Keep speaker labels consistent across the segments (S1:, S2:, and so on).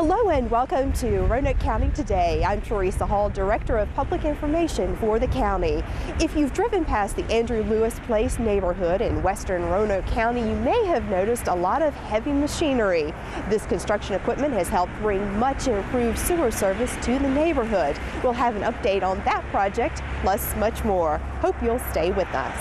S1: Hello and welcome to Roanoke County Today. I'm Teresa Hall, Director of Public Information for the county. If you've driven past the Andrew Lewis Place neighborhood in western Roanoke County, you may have noticed a lot of heavy machinery. This construction equipment has helped bring much improved sewer service to the neighborhood. We'll have an update on that project, plus much more. Hope you'll stay with us.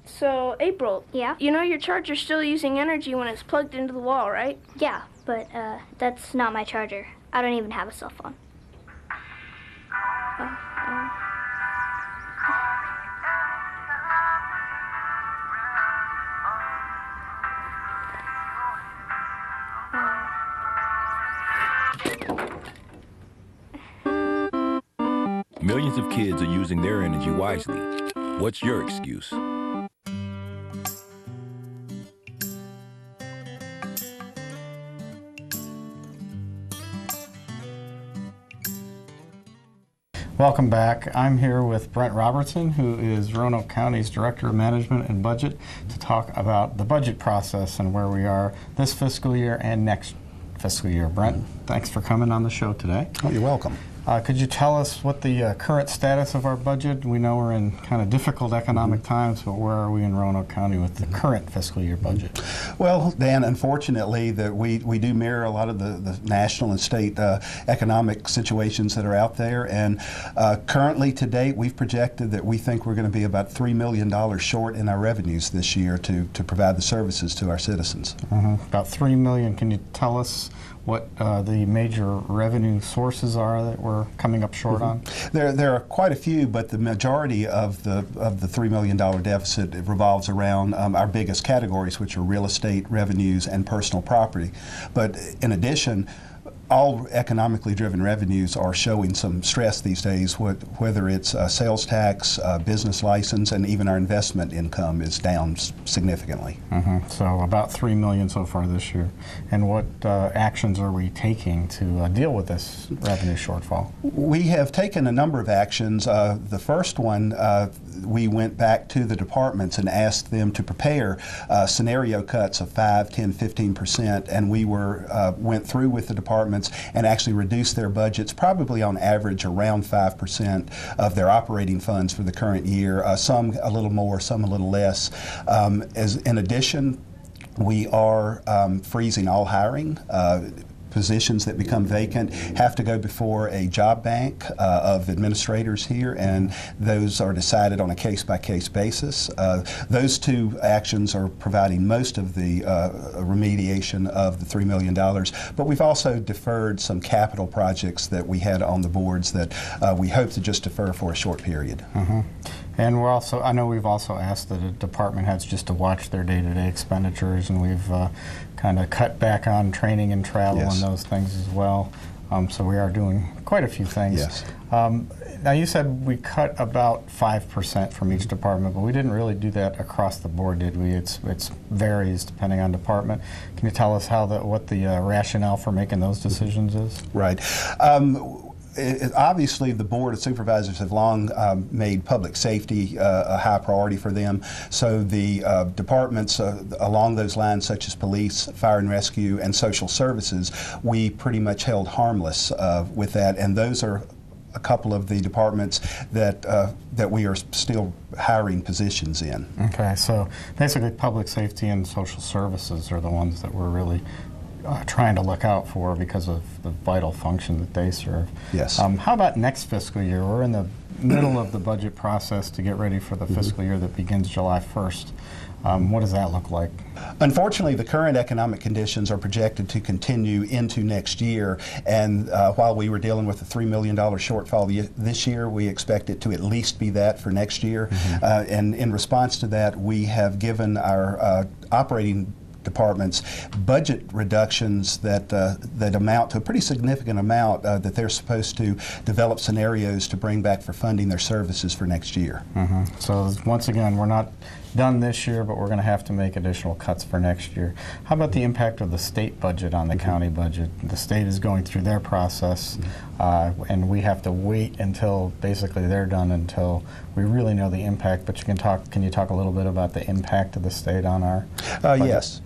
S2: So, April,
S3: yeah?
S2: You know your charger's still using energy when it's plugged into the wall, right?
S3: Yeah, but that's not my charger. I don't even have a cell phone.
S4: Millions of kids are using their energy wisely. What's your excuse?
S5: Welcome back. I'm here with Brent Robertson, who is Roanoke County's Director of Management and Budget, to talk about the budget process and where we are this fiscal year and next fiscal year. Brent, thanks for coming on the show today.
S6: Oh, you're welcome.
S5: Could you tell us what the current status of our budget? We know we're in kind of difficult economic times, but where are we in Roanoke County with the current fiscal year budget?
S6: Well, Dan, unfortunately, that we do mirror a lot of the national and state economic situations that are out there. And currently, to date, we've projected that we think we're going to be about $3 million short in our revenues this year to provide the services to our citizens.
S5: About $3 million. Can you tell us what the major revenue sources are that we're coming up short on?
S6: There are quite a few, but the majority of the $3 million deficit revolves around our biggest categories, which are real estate revenues and personal property. But in addition, all economically driven revenues are showing some stress these days, whether it's sales tax, business license, and even our investment income is down significantly.
S5: So about $3 million so far this year. And what actions are we taking to deal with this revenue shortfall? We
S6: have taken a number of actions. The first one, we went back to the departments and asked them to prepare scenario cuts of 5, 10, 15%, and we went through with the departments and actually reduced their budgets probably on average around 5% of their operating funds for the current year, some a little more, some a little less. In addition, we are freezing all hiring. Positions that become vacant have to go before a job bank of administrators here, and those are decided on a case-by-case basis. Those two actions are providing most of the remediation of the $3 million, but we've also deferred some capital projects that we had on the boards that we hope to just defer for a short period.
S5: And I know we've also asked the department heads just to watch their day-to-day expenditures, and we've kind of cut back on training and travel and those things as well. So we are doing quite a few things.
S6: Yes.
S5: Now you said we cut about 5% from each department, but we didn't really do that across the board, did we? It varies depending on department. Can you tell us what the rationale for making those decisions is?
S6: Right. Obviously, the Board of Supervisors have long made public safety a high priority for them. So the departments along those lines, such as police, fire and rescue, and social services, we pretty much held harmless with that. And those are a couple of the departments that we are still hiring positions in. Okay, so basically public safety and social services are the ones that we're really trying to look out for because of the vital function that they serve. Yes.
S5: How about next fiscal year? We're in the middle of the budget process to get ready for the fiscal year that begins July 1st. What does that look like? Unfortunately, the current economic conditions are projected to continue into next year, and while we were dealing with a $3 million shortfall this year, we expect it to at least be that for next year. And in response to that, we have given our operating departments budget reductions that amount to a pretty significant amount that they're supposed to develop scenarios to bring back for funding their services for next year. So once again, we're not done this year, but we're going to have to make additional cuts for next year. How about the impact of the state budget on the county budget? The state is going through their process, and we have to wait until basically they're done until we really know the impact. But can you talk a little bit about the impact of the state on our budget?
S6: Yes.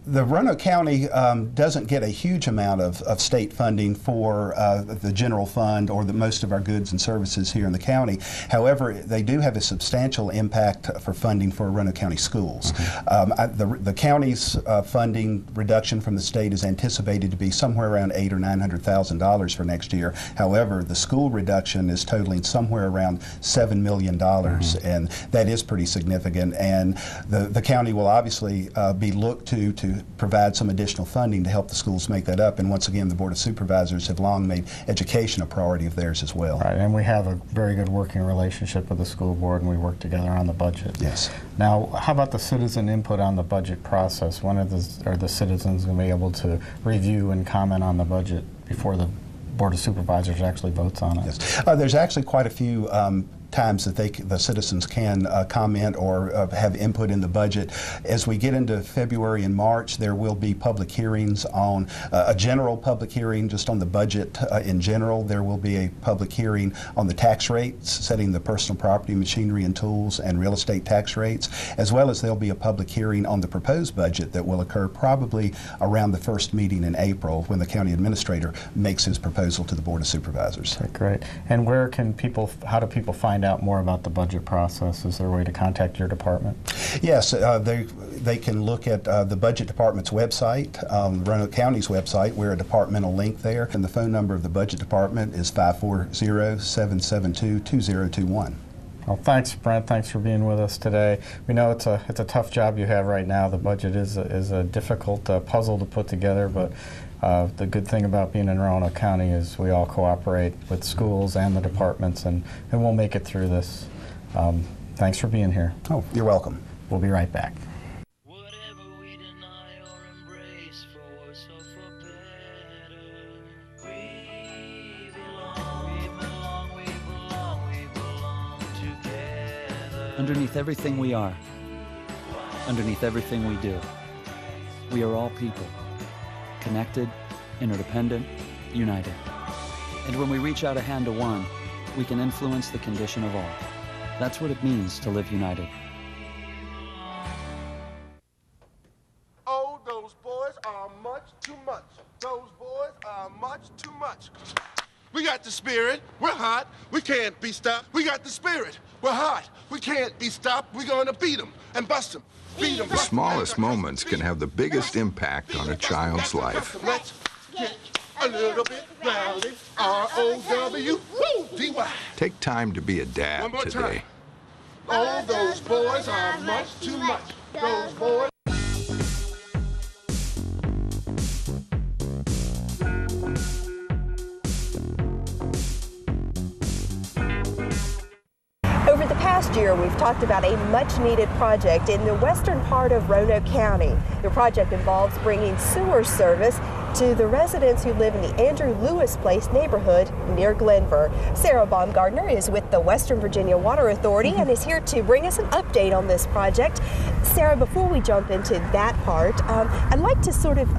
S6: The Roanoke County doesn't get a huge amount of state funding for the general fund or most of our goods and services here in the county. However, they do have a substantial impact for funding for Roanoke County schools. The county's funding reduction from the state is anticipated to be somewhere around $800,000 or $900,000 for next year. However, the school reduction is totaling somewhere around $7 million, and that is pretty significant. And the county will obviously be looked to provide some additional funding to help the schools make that up. And once again, the Board of Supervisors have long made education a priority of theirs as well.
S5: Right, and we have a very good working relationship with the school board, and we work together on the budget.
S6: Yes.
S5: Now, how about the citizen input on the budget process? When are the citizens going to be able to review and comment on the budget before the Board of Supervisors actually votes on it?
S6: Yes. There's actually quite a few times that the citizens can comment or have input in the budget. As we get into February and March, there will be public hearings on a general public hearing just on the budget in general. There will be a public hearing on the tax rates, setting the personal property, machinery and tools, and real estate tax rates, as well as there'll be a public hearing on the proposed budget that will occur probably around the first meeting in April when the county administrator makes his proposal to the Board of Supervisors.
S5: Okay, great. And where can people, how do people find out more about the budget process? Is there a way to contact your department?
S6: Yes, they can look at the Budget Department's website, Roanoke County's website. We're a departmental link there, and the phone number of the Budget Department is 540-772-2021.
S5: Well, thanks, Brent. Thanks for being with us today. We know it's a tough job you have right now. The budget is a difficult puzzle to put together, but the good thing about being in Roanoke County is we all cooperate with schools and the departments, and we'll make it through this. Thanks for being here.
S6: Oh, you're welcome.
S5: We'll be right back.
S7: Underneath everything we are, underneath everything we do, we are all people, connected, interdependent, united. And when we reach out a hand to one, we can influence the condition of all. That's what it means to live united.
S8: Oh, those boys are much too much. Those boys are much too much. We got the spirit. We're hot. We can't be stopped. We got the spirit. We're hot. We can't be stopped. We're going to beat them and bust them. Beat them.
S9: The smallest moments can have the biggest impact on a child's life.
S8: Let's get a little bit rowdy. R-O-W-D-Y.
S9: Take time to be a dad today.
S8: Oh, those boys are much too much. Those boys.
S1: Over the past year, we've talked about a much-needed project in the western part of Roanoke County. The project involves bringing sewer service to the residents who live in the Andrew Lewis Place neighborhood near Glenver. Sarah Baumgartner is with the Western Virginia Water Authority and is here to bring us an update on this project. Sarah, before we jump into that part, I'd like to sort of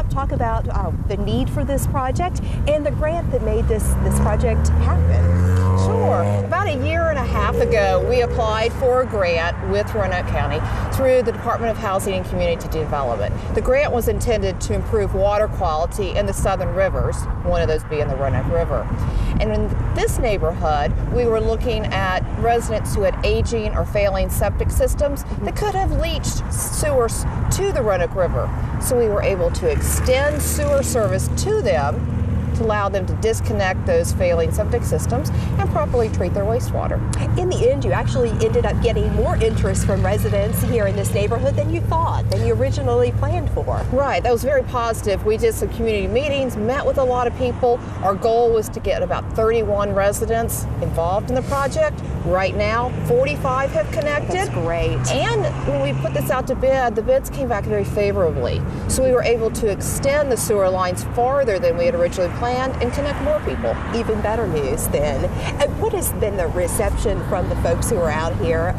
S1: talk about the need for this project and the grant that made this project happen.
S10: Sure. About a year and a half ago, we applied for a grant with Roanoke County through the Department of Housing and Community Development. The grant was intended to improve water quality in the southern rivers, one of those being the Roanoke River. And in this neighborhood, we were looking at residents who had aging or failing septic systems that could have leached sewers to the Roanoke River. So we were able to extend sewer service to them to allow them to disconnect those failing septic systems and properly treat their wastewater.
S1: In the end, you actually ended up getting more interest from residents here in this neighborhood than you thought, than you originally planned for.
S10: Right, that was very positive. We did some community meetings, met with a lot of people. Our goal was to get about 31 residents involved in the project. Right now, 45 have connected.
S1: That's great.
S10: And when we put this out to bid, the bids came back very favorably. So we were able to extend the sewer lines farther than we had originally planned and connect more people.
S1: Even better news then. And what has been the reception from the folks who are out here?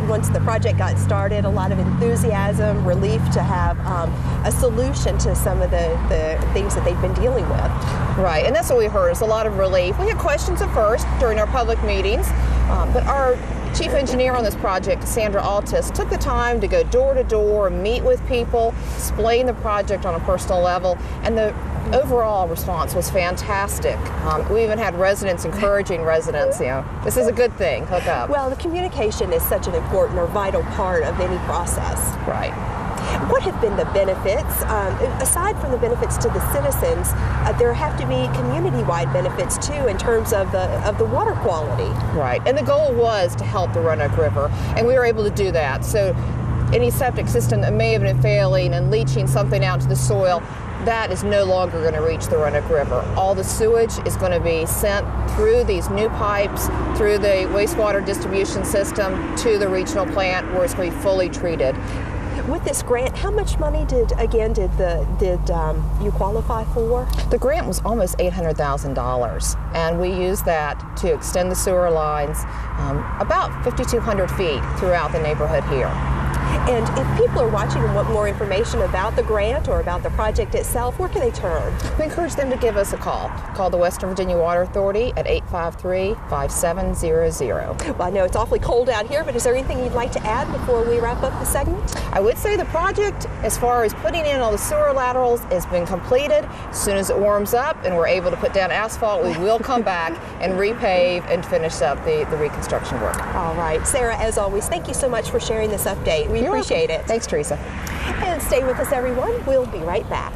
S1: Once the project got started, a lot of enthusiasm, relief to have a solution to some of the things that they've been dealing with.
S10: Right, and that's what we heard, is a lot of relief. We had questions at first during our public meetings, but our Chief engineer on this project, Cassandra Altis, took the time to go door to door, meet with people, explain the project on a personal level, and the overall response was fantastic. We even had residents encouraging residents, this is a good thing, hook up.
S1: Well, the communication is such an important or vital part of any process.
S10: Right.
S1: What have been the benefits? Aside from the benefits to the citizens, there have to be community-wide benefits too in terms of the water quality.
S10: Right, and the goal was to help the Roanoke River, and we were able to do that. So any septic system that may have been failing and leaching something out to the soil, that is no longer going to reach the Roanoke River. All the sewage is going to be sent through these new pipes, through the wastewater distribution system to the regional plant where it's going to be fully treated.
S1: With this grant, how much money did you qualify for?
S10: The grant was almost $800,000, and we used that to extend the sewer lines about 5,200 feet throughout the neighborhood here.
S1: And if people are watching and want more information about the grant or about the project itself, where can they turn?
S10: We encourage them to give us a call. Call the Western Virginia Water Authority at 853-5700.
S1: Well, I know it's awfully cold out here, but is there anything you'd like to add before we wrap up the segment?
S10: I would say the project, as far as putting in all the sewer laterals, has been completed. As soon as it warms up and we're able to put down asphalt, we will come back and repave and finish up the reconstruction work.
S1: All right. Sarah, as always, thank you so much for sharing this update. We appreciate it.
S10: Thanks, Teresa.
S1: And stay with us, everyone. We'll be right back.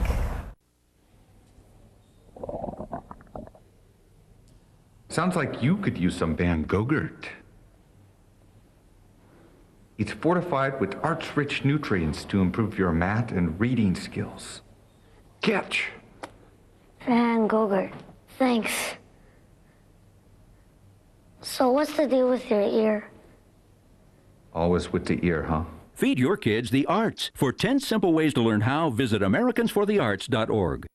S11: Sounds like you could use some Van Gogurt. It's fortified with arts-rich nutrients to improve your math and reading skills. Catch!
S3: Van Gogurt, thanks. So what's the deal with your ear?
S11: Always with the ear, huh?
S12: Feed your kids the arts. For 10 simple ways to learn how, visit AmericansForTheArts.org.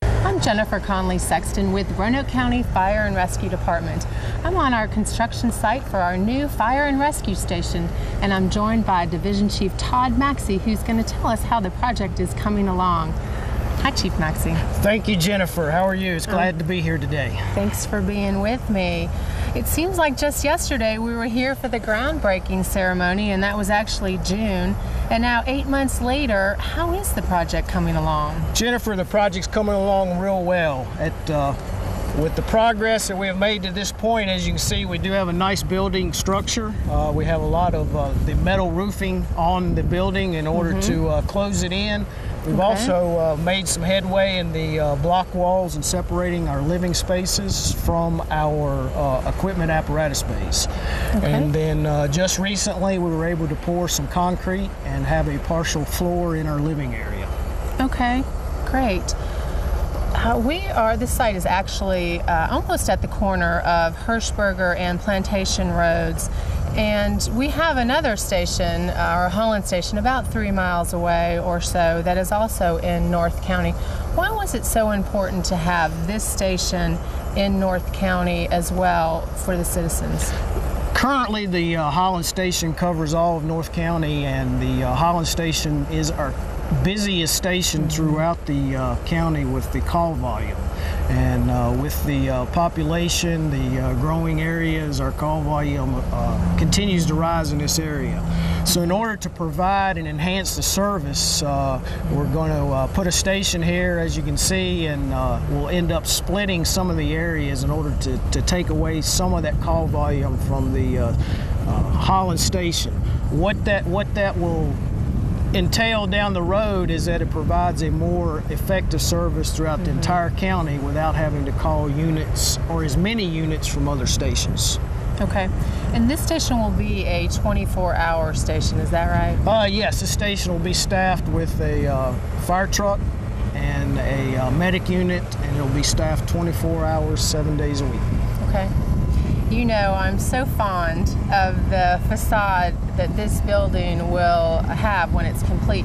S13: I'm Jennifer Conley Sexton with Roanoke County Fire and Rescue Department. I'm on our construction site for our new fire and rescue station, and I'm joined by Division Chief Todd Maxey, who's going to tell us how the project is coming along. Hi, Chief Maxey.
S14: Thank you, Jennifer. How are you? It's glad to be here today.
S13: Thanks for being with me. It seems like just yesterday we were here for the groundbreaking ceremony, and that was actually June. And now 8 months later, how is the project coming along?
S14: Jennifer, the project's coming along real well. With the progress that we have made to this point, as you can see, we do have a nice building structure. We have a lot of the metal roofing on the building in order to close it in. We've also made some headway in the block walls and separating our living spaces from our equipment apparatus bays. And then just recently we were able to pour some concrete and have a partial floor in our living area.
S13: Okay, great. This site is actually almost at the corner of Hirschberger and Plantation Roads. And we have another station, our Holland station, about 3 miles away or so, that is also in North County. Why was it so important to have this station in North County as well for the citizens?
S14: Currently, the Holland station covers all of North County, and the Holland station is our busiest station throughout the county with the call volume. And with the population, the growing areas, our call volume continues to rise in this area. So in order to provide and enhance the service, we're going to put a station here, as you can see, and we'll end up splitting some of the areas in order to take away some of that call volume from the Holland station. What that will entail down the road is that it provides a more effective service throughout the entire county without having to call units or as many units from other stations.
S13: Okay. And this station will be a 24-hour station, is that right?
S14: Yes, this station will be staffed with a fire truck and a medic unit, and it'll be staffed 24 hours, 7 days a week.
S13: Okay. You know, I'm so fond of the facade that this building will have when it's complete.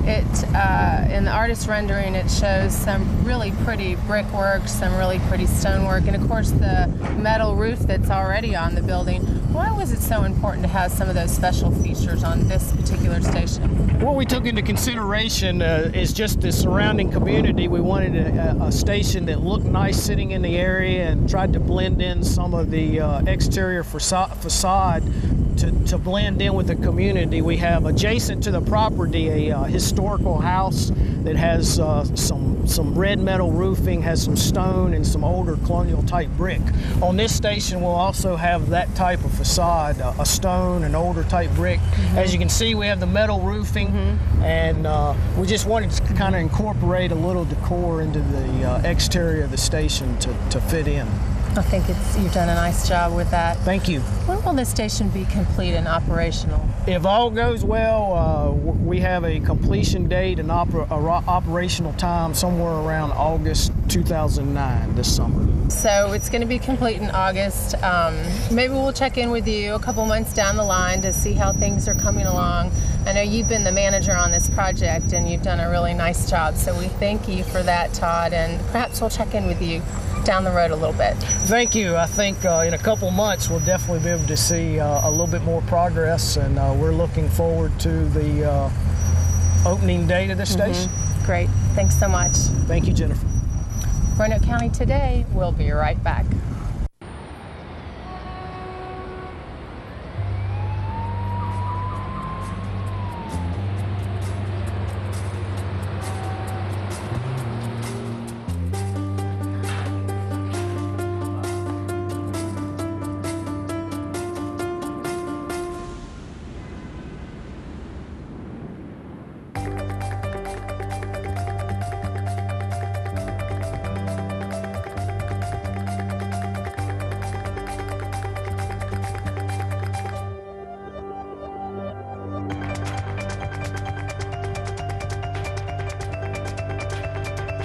S13: In the artist rendering, it shows some really pretty brickwork, some really pretty stonework, and of course the metal roof that's already on the building. Why was it so important to have some of those special features on this particular station?
S14: What we took into consideration is just the surrounding community. We wanted a station that looked nice sitting in the area and tried to blend in some of the exterior facade to blend in with the community. We have adjacent to the property a historical house that has some red metal roofing, has some stone and some older colonial type brick. On this station we'll also have that type of facade, a stone and older type brick. As you can see, we have the metal roofing, and we just wanted to kind of incorporate a little decor into the exterior of the station to fit in.
S13: I think you've done a nice job with that.
S14: Thank you.
S13: When will this station be complete and operational?
S14: If all goes well, we have a completion date and operational time somewhere around August 2009, this summer.
S13: So it's going to be complete in August. Maybe we'll check in with you a couple months down the line to see how things are coming along. I know you've been the manager on this project and you've done a really nice job, so we thank you for that, Todd, and perhaps we'll check in with you down the road a little bit.
S14: Thank you. I think in a couple months we'll definitely be able to see a little bit more progress, and we're looking forward to the opening date of the station.
S13: Great. Thanks so much.
S14: Thank you, Jennifer.
S13: Roanoke County Today. We'll be right back.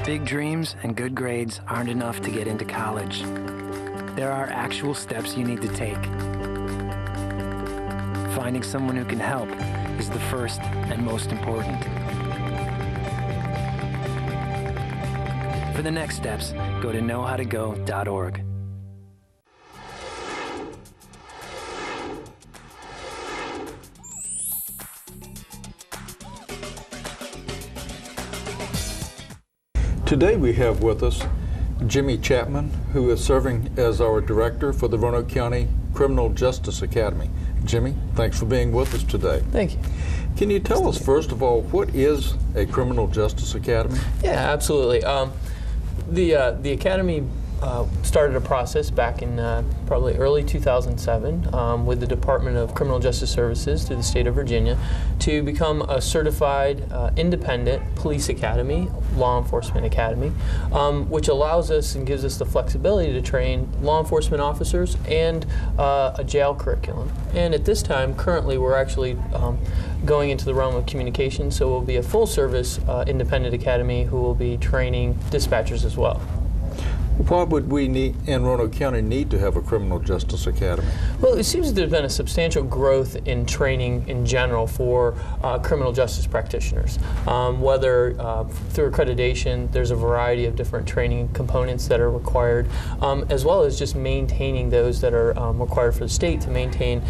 S15: Big dreams and good grades aren't enough to get into college. There are actual steps you need to take. Finding someone who can help is the first and most important. For the next steps, go to knowhowtogo.org.
S16: Today we have with us Jimmy Chapman, who is serving as our director for the Roanoke County Criminal Justice Academy. Jimmy, thanks for being with us today.
S17: Thank you.
S16: Can you tell us, first of all, what is a Criminal Justice Academy?
S17: Yeah, absolutely. The Academy started a process back in probably early 2007 with the Department of Criminal Justice Services through the state of Virginia to become a certified independent police academy, law enforcement academy, which allows us and gives us the flexibility to train law enforcement officers and a jail curriculum. And at this time, currently, we're actually going into the realm of communication, so we'll be a full-service independent academy who will be training dispatchers as well.
S16: Why would we in Roanoke County need to have a Criminal Justice Academy?
S17: Well, it seems that there's been a substantial growth in training in general for criminal justice practitioners. Whether through accreditation, there's a variety of different training components that are required, as well as just maintaining those that are required for the state to maintain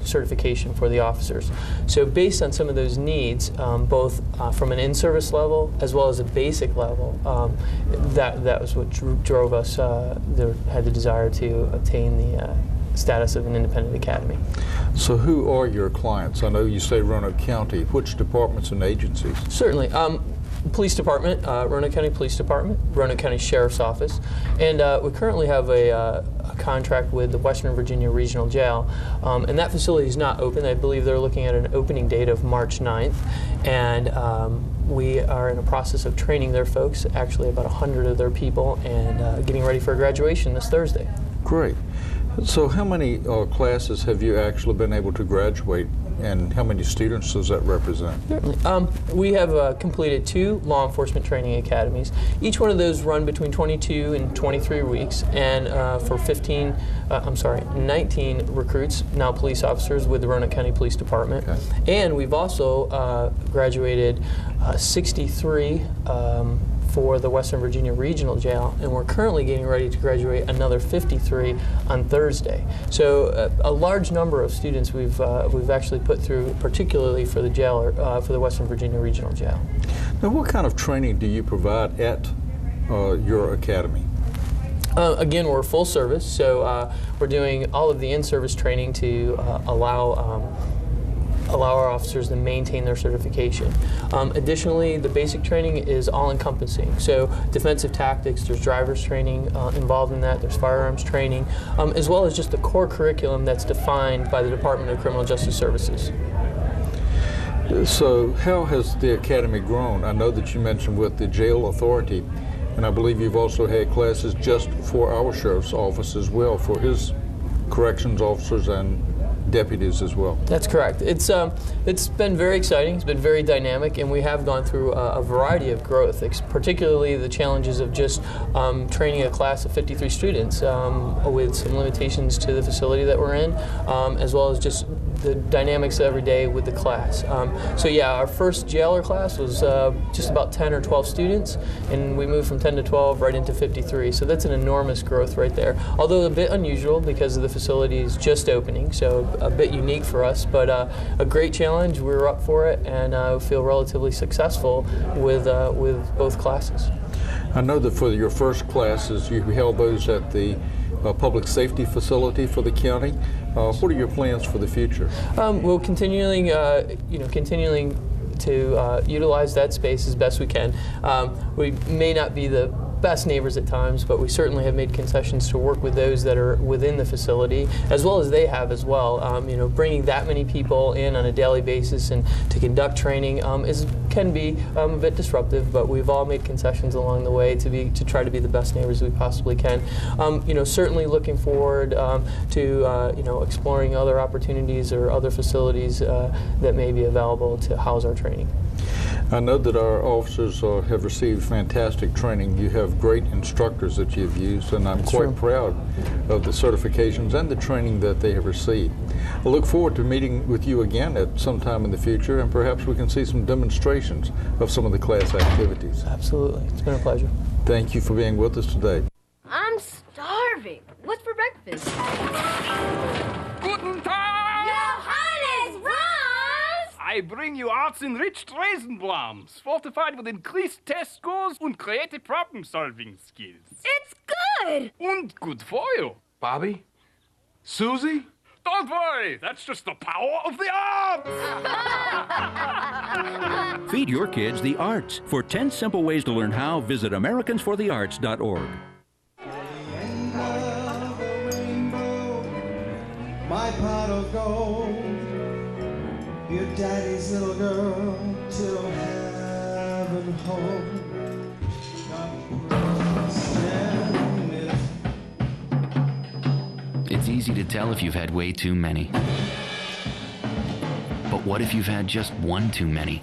S17: certification for the officers. So based on some of those needs, both from an in-service level as well as a basic level, that was what drove us, had the desire to obtain the status of an independent academy.
S16: So who are your clients? I know you say Roanoke County. Which departments and agencies?
S17: Certainly. Police Department, Roanoke County Police Department, Roanoke County Sheriff's Office, and we currently have a contract with the Western Virginia Regional Jail, and that facility is not open. I believe they're looking at an opening date of March 9th, and we are in a process of training their folks, actually about 100 of their people, and getting ready for graduation this Thursday.
S16: Great. So how many classes have you actually been able to graduate, and how many students does that represent?
S17: Certainly. We have completed 2 law enforcement training academies. Each one of those run between 22 and 23 weeks, and for 19 recruits, now police officers with the Roanoke County Police Department. Okay. And we've also graduated 63 for the Western Virginia Regional Jail, and we're currently getting ready to graduate another 53 on Thursday. So a large number of students we've actually put through, particularly for the jail, for the Western Virginia Regional Jail.
S16: Now, what kind of training do you provide at your academy?
S17: Again, we're full service, so we're doing all of the in-service training to allow our officers to maintain their certification. Additionally, the basic training is all-encompassing. So defensive tactics, there's driver's training involved in that, there's firearms training, as well as just the core curriculum that's defined by the Department of Criminal Justice Services.
S16: So how has the academy grown? I know that you mentioned with the jail authority, and I believe you've also had classes just for our sheriff's office as well, for his corrections officers and deputies as well.
S17: That's correct. It's been very exciting. It's been very dynamic, and we have gone through a variety of growth, particularly the challenges of just training a class of 53 students with some limitations to the facility that we're in, as well as just the dynamics every day with the class. So yeah, our first jailer class was just about 10 or 12 students, and we moved from 10 to 12 right into 53. So that's an enormous growth right there. Although a bit unusual because of the facility is just opening, so a bit unique for us, but a great challenge. We were up for it, and feel relatively successful with both classes.
S16: I know that for your first classes, you held those at the public safety facility for the county. What are your plans for the future?
S17: We'll continuing to utilize that space as best we can. We may not be the best neighbors at times, but we certainly have made concessions to work with those that are within the facility, as well as they have as well. Bringing that many people in on a daily basis and to conduct training can be a bit disruptive, but we've all made concessions along the way to try to be the best neighbors we possibly can. Certainly looking forward to exploring other opportunities or other facilities that may be available to house our training.
S16: I know that our officers have received fantastic training. You have great instructors that you've used, and I'm quite proud of the certifications and the training that they have received. I look forward to meeting with you again at some time in the future, and perhaps we can see some demonstrations of some of the class activities.
S17: Absolutely. It's been a pleasure.
S16: Thank you for being with us today.
S18: I'm starving. What's for breakfast?
S19: Guten Tag!
S18: Johannes, Franz!
S19: I bring you arts-enriched Raisinblams, fortified with increased test scores and creative problem-solving skills.
S18: It's good!
S19: And good for you. Bobby? Susie? Don't worry, that's just the power of the arts!
S12: Feed your kids the arts. For 10 simple ways to learn how, visit AmericansForTheArts.org.
S20: My pot of gold, your daddy's little girl, till heaven home.
S21: It's easy to tell if you've had way too many. But what if you've had just one too many?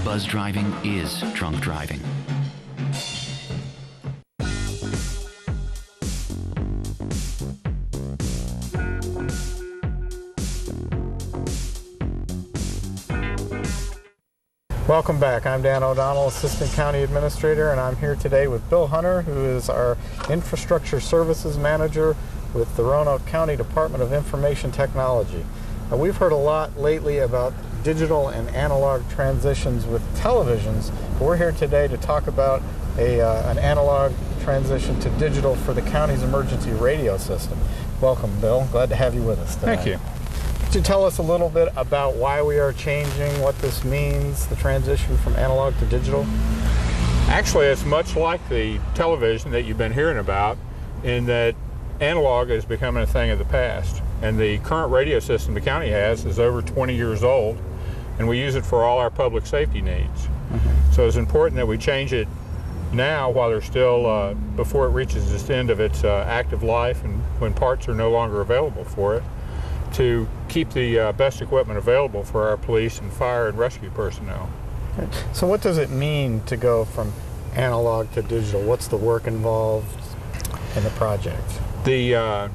S21: Buzz driving is drunk driving.
S5: Welcome back. I'm Dan O'Donnell, Assistant County Administrator, and I'm here today with Bill Hunter, who is our Infrastructure Services Manager with the Roanoke County Department of Information Technology. We've heard a lot lately about digital and analog transitions with televisions, but we're here today to talk about an analog transition to digital for the county's emergency radio system. Welcome, Bill. Glad to have you with us today.
S22: Thank you.
S5: Could you tell us a little bit about why we are changing, what this means, the transition from analog to digital?
S22: Actually, it's much like the television that you've been hearing about, in that analog is becoming a thing of the past. And the current radio system the county has is over 20 years old, and we use it for all our public safety needs. So it's important that we change it now while they're still, before it reaches its end of its active life and when parts are no longer available for it, to keep the best equipment available for our police and fire and rescue personnel.
S5: Okay. So what does it mean to go from analog to digital? What's the work involved in the project?
S22: The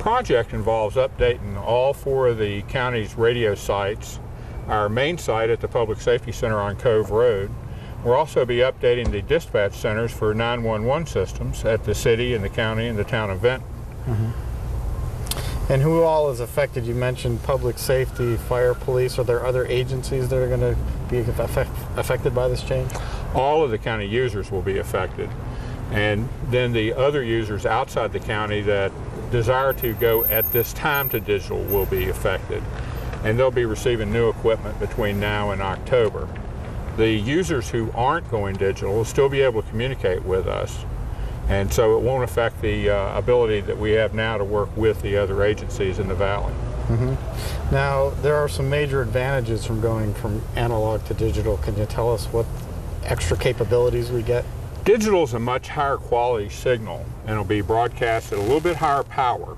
S22: project involves updating all 4 of the county's radio sites, our main site at the Public Safety Center on Cove Road, We'll also be updating the dispatch centers for 911 systems at the city and the county and the town of Benton.
S2: And who all is affected? You mentioned public safety, fire, police. Are there other agencies that are going to be affected by this change?
S22: All of the county users will be affected. And then the other users outside the county that desire to go at this time to digital will be affected. And they'll be receiving new equipment between now and October. The users who aren't going digital will still be able to communicate with us. And so it won't affect the ability that we have now to work with the other agencies in the valley.
S2: Now, there are some major advantages from going from analog to digital. Can you tell us what extra capabilities we get?
S22: Digital is a much higher quality signal, and it'll be broadcast at a little bit higher power.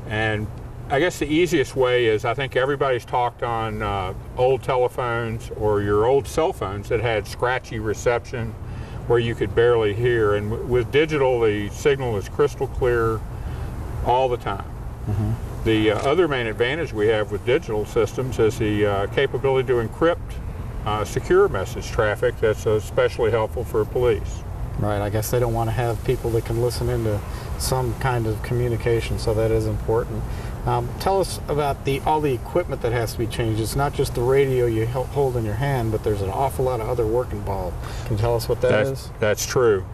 S22: And I guess the easiest way is, I think everybody's talked on old telephones or your old cell phones that had scratchy reception where you could barely hear. And with digital, the signal is crystal clear all the time. The other main advantage we have with digital systems is the capability to encrypt secure message traffic that's especially helpful for police.
S2: Right, I guess they don't want to have people that can listen into some kind of communication, so that is important. Tell us about all the equipment that has to be changed. It's not just the radio you hold in your hand, but there's an awful lot of other work involved. Can you tell us what that is?
S22: That's true.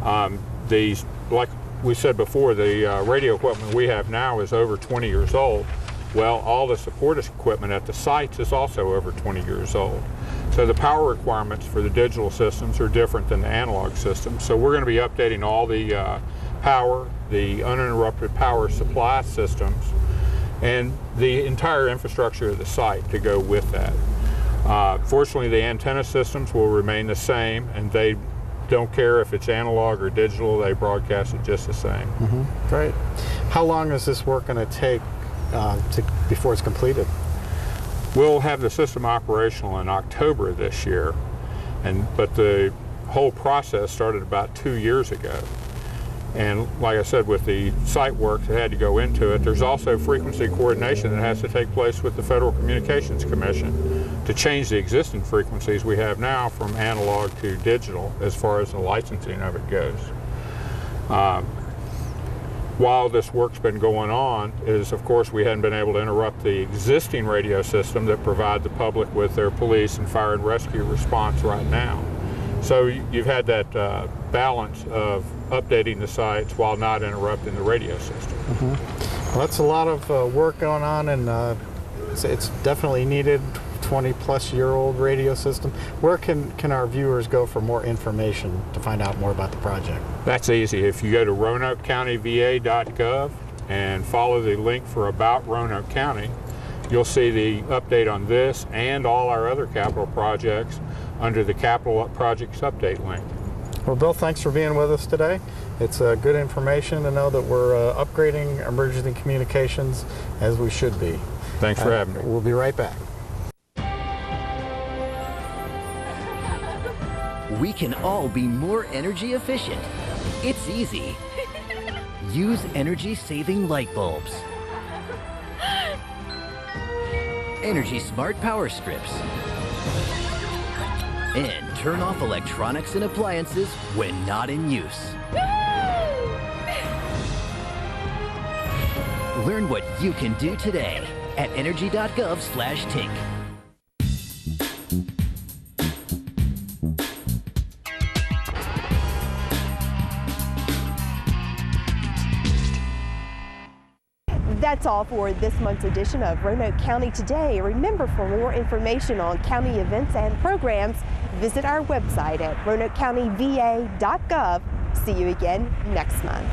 S22: Like we said before, the radio equipment we have now is over 20 years old. Well, all the support equipment at the sites is also over 20 years old. So the power requirements for the digital systems are different than the analog systems. So we're going to be updating all the power, the uninterrupted power supply systems, and the entire infrastructure of the site to go with that. Fortunately, the antenna systems will remain the same, and they don't care if it's analog or digital, they broadcast it just the same.
S2: Great. How long is this work going to take before it's completed?
S22: We'll have the system operational in October of this year, but the whole process started about 2 years ago. And like I said, with the site work that had to go into it, there's also frequency coordination that has to take place with the Federal Communications Commission to change the existing frequencies we have now from analog to digital as far as the licensing of it goes. While this work's been going on, of course, we hadn't been able to interrupt the existing radio system that provide the public with their police and fire and rescue response right now. So you've had that balance of updating the sites while not interrupting the radio system.
S2: Well, that's a lot of work going on, and it's definitely needed. 20-plus-year-old radio system. Where can our viewers go for more information to find out more about the project?
S22: That's easy. If you go to RoanokeCountyVA.gov and follow the link for About Roanoke County, you'll see the update on this and all our other capital projects under the Capital Projects Update link.
S2: Well, Bill, thanks for being with us today. It's good information to know that we're upgrading emergency communications as we should be.
S22: Thanks for having me.
S2: We'll be right back.
S4: We can all be more energy efficient. It's easy. Use energy-saving light bulbs. Energy Smart Power Strips. And turn off electronics and appliances when not in use. Learn what you can do today at energy.gov/tink.
S1: That's all for this month's edition of Roanoke County Today. Remember, for more information on county events and programs, visit our website at RoanokeCountyVA.gov. See you again next month.